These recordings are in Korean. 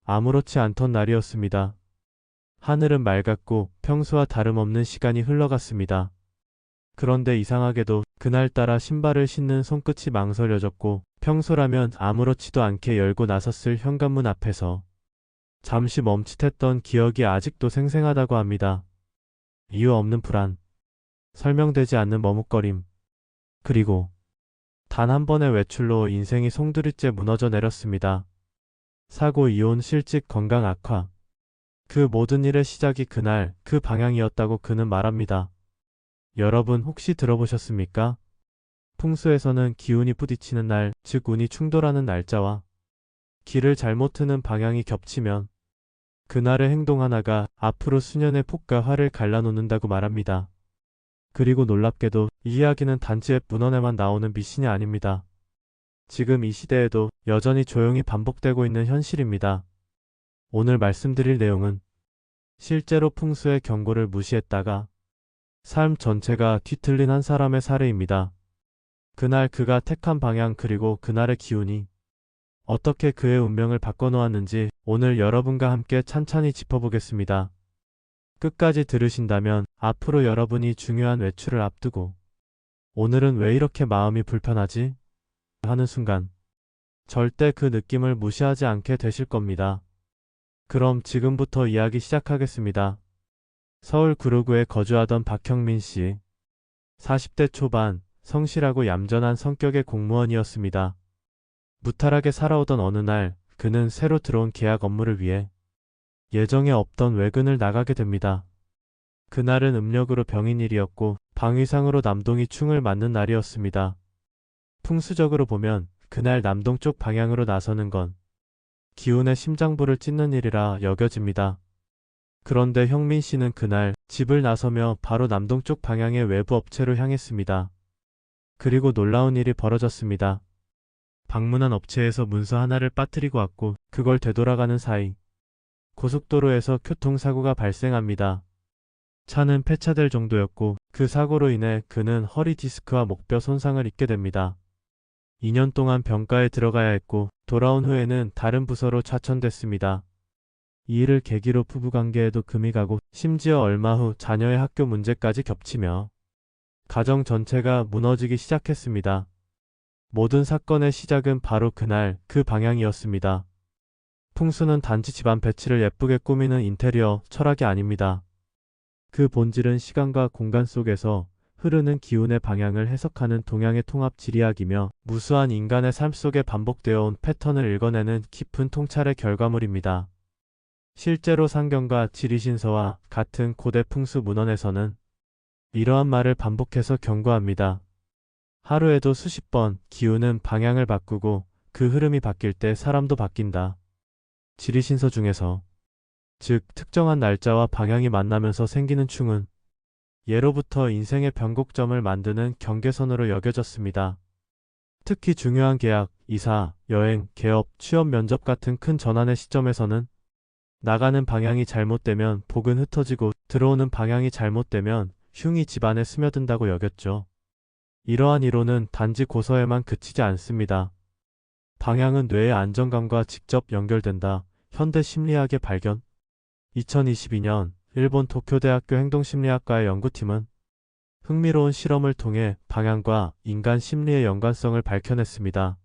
아무렇지 않던 날이었습니다. 하늘은 맑았고 평소와 다름없는 시간이 흘러갔습니다. 그런데 이상하게도 그날따라 신발을 신는 손끝이 망설여졌고 평소라면 아무렇지도 않게 열고 나섰을 현관문 앞에서 잠시 멈칫했던 기억이 아직도 생생하다고 합니다. 이유 없는 불안, 설명되지 않는 머뭇거림, 그리고 단 한 번의 외출로 인생이 송두리째 무너져 내렸습니다. 사고, 이혼, 실직, 건강 악화. 그 모든 일의 시작이 그날 그 방향이었다고 그는 말합니다. 여러분 혹시 들어보셨습니까? 풍수에서는 기운이 부딪히는 날, 즉 운이 충돌하는 날짜와 길을 잘못 트는 방향이 겹치면 그날의 행동 하나가 앞으로 수년의 폭과 화를 갈라놓는다고 말합니다. 그리고 놀랍게도 이 이야기는 단지 웹 문헌에만 나오는 미신이 아닙니다. 지금 이 시대에도 여전히 조용히 반복되고 있는 현실입니다. 오늘 말씀드릴 내용은 실제로 풍수의 경고를 무시했다가 삶 전체가 뒤틀린 한 사람의 사례입니다. 그날 그가 택한 방향 그리고 그날의 기운이 어떻게 그의 운명을 바꿔놓았는지 오늘 여러분과 함께 찬찬히 짚어보겠습니다. 끝까지 들으신다면 앞으로 여러분이 중요한 외출을 앞두고 오늘은 왜 이렇게 마음이 불편하지? 하는 순간 절대 그 느낌을 무시하지 않게 되실 겁니다. 그럼 지금부터 이야기 시작하겠습니다. 서울 구로구에 거주하던 박형민 씨. 40대 초반, 성실하고 얌전한 성격의 공무원이었습니다. 무탈하게 살아오던 어느 날 그는 새로 들어온 계약 업무를 위해 예정에 없던 외근을 나가게 됩니다. 그날은 음력으로 병인일이었고 방위상으로 남동이 충을 맞는 날이었습니다. 풍수적으로 보면 그날 남동 쪽 방향으로 나서는 건 기운의 심장부를 찢는 일이라 여겨집니다. 그런데 형민 씨는 그날 집을 나서며 바로 남동 쪽 방향의 외부 업체로 향했습니다. 그리고 놀라운 일이 벌어졌습니다. 방문한 업체에서 문서 하나를 빠뜨리고 왔고 그걸 되돌아가는 사이 고속도로에서 교통사고가 발생합니다. 차는 폐차될 정도였고 그 사고로 인해 그는 허리 디스크와 목뼈 손상을 입게 됩니다. 2년 동안 병가에 들어가야 했고 돌아온 후에는 다른 부서로 차천됐습니다. 이 일을 계기로 부부관계에도 금이 가고 심지어 얼마 후 자녀의 학교 문제까지 겹치며 가정 전체가 무너지기 시작했습니다. 모든 사건의 시작은 바로 그날 그 방향이었습니다. 풍수는 단지 집안 배치를 예쁘게 꾸미는 인테리어 철학이 아닙니다. 그 본질은 시간과 공간 속에서 흐르는 기운의 방향을 해석하는 동양의 통합 지리학이며 무수한 인간의 삶 속에 반복되어 온 패턴을 읽어내는 깊은 통찰의 결과물입니다. 실제로 상경과 지리신서와 같은 고대 풍수 문헌에서는 이러한 말을 반복해서 경고합니다. 하루에도 수십 번 기운은 방향을 바꾸고 그 흐름이 바뀔 때 사람도 바뀐다. 지리신서 중에서 즉 특정한 날짜와 방향이 만나면서 생기는 충은 예로부터 인생의 변곡점을 만드는 경계선으로 여겨졌습니다. 특히 중요한 계약, 이사, 여행, 개업, 취업 면접 같은 큰 전환의 시점에서는 나가는 방향이 잘못되면 복은 흩어지고 들어오는 방향이 잘못되면 흉이 집안에 스며든다고 여겼죠. 이러한 이론은 단지 고서에만 그치지 않습니다. 방향은 뇌의 안정감과 직접 연결된다. 현대 심리학의 발견. 2022년 일본 도쿄대학교 행동심리학과의 연구팀은 흥미로운 실험을 통해 방향과 인간 심리의 연관성을 밝혀냈습니다.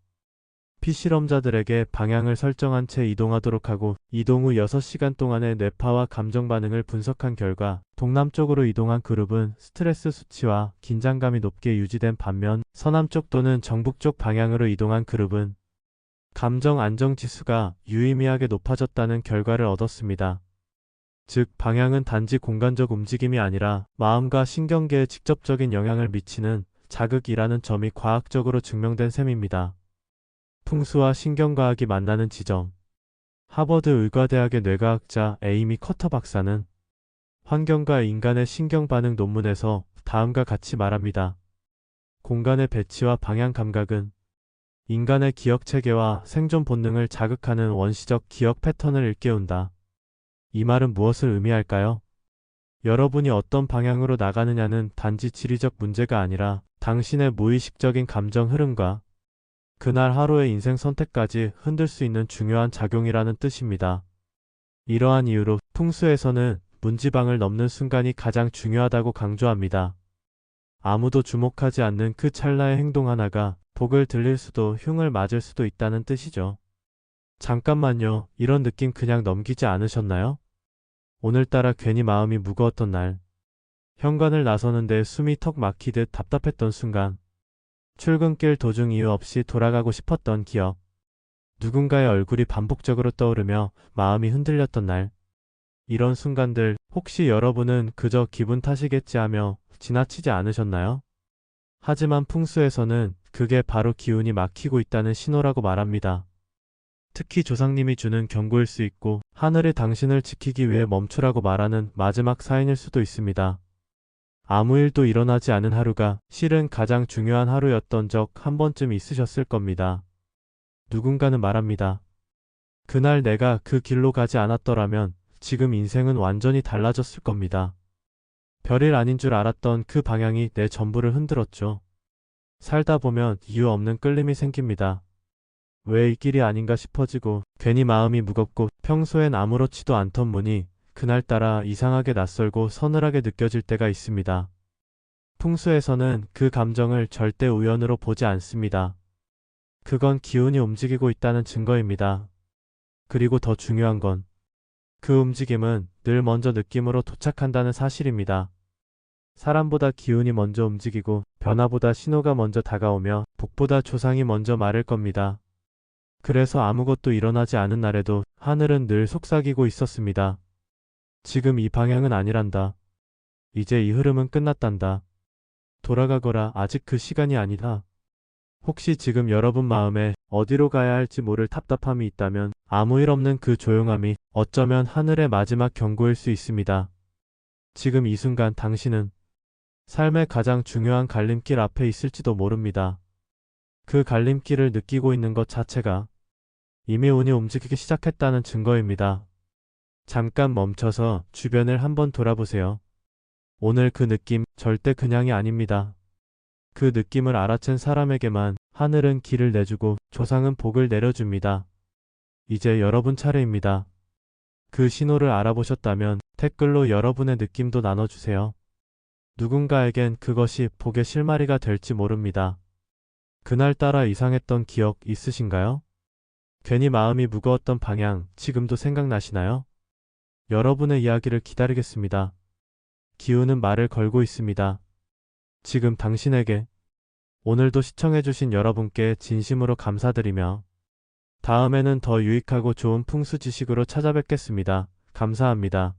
피실험자들에게 방향을 설정한 채 이동하도록 하고 이동 후 6시간 동안의 뇌파와 감정 반응을 분석한 결과 동남쪽으로 이동한 그룹은 스트레스 수치와 긴장감이 높게 유지된 반면 서남쪽 또는 정북쪽 방향으로 이동한 그룹은 감정 안정 지수가 유의미하게 높아졌다는 결과를 얻었습니다. 즉 방향은 단지 공간적 움직임이 아니라 마음과 신경계에 직접적인 영향을 미치는 자극이라는 점이 과학적으로 증명된 셈입니다. 풍수와 신경과학이 만나는 지점. 하버드 의과대학의 뇌과학자 에이미 커터 박사는 환경과 인간의 신경 반응 논문에서 다음과 같이 말합니다. 공간의 배치와 방향 감각은 인간의 기억 체계와 생존 본능을 자극하는 원시적 기억 패턴을 일깨운다. 이 말은 무엇을 의미할까요? 여러분이 어떤 방향으로 나가느냐는 단지 지리적 문제가 아니라 당신의 무의식적인 감정 흐름과 그날 하루의 인생 선택까지 흔들 수 있는 중요한 작용이라는 뜻입니다. 이러한 이유로 풍수에서는 문지방을 넘는 순간이 가장 중요하다고 강조합니다. 아무도 주목하지 않는 그 찰나의 행동 하나가 복을 들릴 수도 흉을 맞을 수도 있다는 뜻이죠. 잠깐만요. 이런 느낌 그냥 넘기지 않으셨나요? 오늘따라 괜히 마음이 무거웠던 날. 현관을 나서는데 숨이 턱 막히듯 답답했던 순간. 출근길 도중 이유 없이 돌아가고 싶었던 기억. 누군가의 얼굴이 반복적으로 떠오르며 마음이 흔들렸던 날. 이런 순간들 혹시 여러분은 그저 기분 탓이겠지 하며 지나치지 않으셨나요? 하지만 풍수에서는 그게 바로 기운이 막히고 있다는 신호라고 말합니다. 특히 조상님이 주는 경고일 수 있고 하늘이 당신을 지키기 위해 멈추라고 말하는 마지막 사인일 수도 있습니다. 아무 일도 일어나지 않은 하루가 실은 가장 중요한 하루였던 적 한 번쯤 있으셨을 겁니다. 누군가는 말합니다. 그날 내가 그 길로 가지 않았더라면 지금 인생은 완전히 달라졌을 겁니다. 별일 아닌 줄 알았던 그 방향이 내 전부를 흔들었죠. 살다 보면 이유 없는 끌림이 생깁니다. 왜 이 길이 아닌가 싶어지고 괜히 마음이 무겁고 평소엔 아무렇지도 않던 문이 그날따라 이상하게 낯설고 서늘하게 느껴질 때가 있습니다. 풍수에서는 그 감정을 절대 우연으로 보지 않습니다. 그건 기운이 움직이고 있다는 증거입니다. 그리고 더 중요한 건 그 움직임은 늘 먼저 느낌으로 도착한다는 사실입니다. 사람보다 기운이 먼저 움직이고 변화보다 신호가 먼저 다가오며 복보다 조상이 먼저 말할 겁니다. 그래서 아무것도 일어나지 않은 날에도 하늘은 늘 속삭이고 있었습니다. 지금 이 방향은 아니란다. 이제 이 흐름은 끝났단다. 돌아가거라. 아직 그 시간이 아니다. 혹시 지금 여러분 마음에 어디로 가야 할지 모를 답답함이 있다면 아무 일 없는 그 조용함이 어쩌면 하늘의 마지막 경고일 수 있습니다. 지금 이 순간 당신은 삶의 가장 중요한 갈림길 앞에 있을지도 모릅니다. 그 갈림길을 느끼고 있는 것 자체가 이미 운이 움직이기 시작했다는 증거입니다. 잠깐 멈춰서 주변을 한번 돌아보세요. 오늘 그 느낌 절대 그냥이 아닙니다. 그 느낌을 알아챈 사람에게만 하늘은 길을 내주고 조상은 복을 내려줍니다. 이제 여러분 차례입니다. 그 신호를 알아보셨다면 댓글로 여러분의 느낌도 나눠주세요. 누군가에겐 그것이 복의 실마리가 될지 모릅니다. 그날따라 이상했던 기억 있으신가요? 괜히 마음이 무거웠던 방향 지금도 생각나시나요? 여러분의 이야기를 기다리겠습니다. 기운은 말을 걸고 있습니다. 지금 당신에게. 오늘도 시청해주신 여러분께 진심으로 감사드리며 다음에는 더 유익하고 좋은 풍수 지식으로 찾아뵙겠습니다. 감사합니다.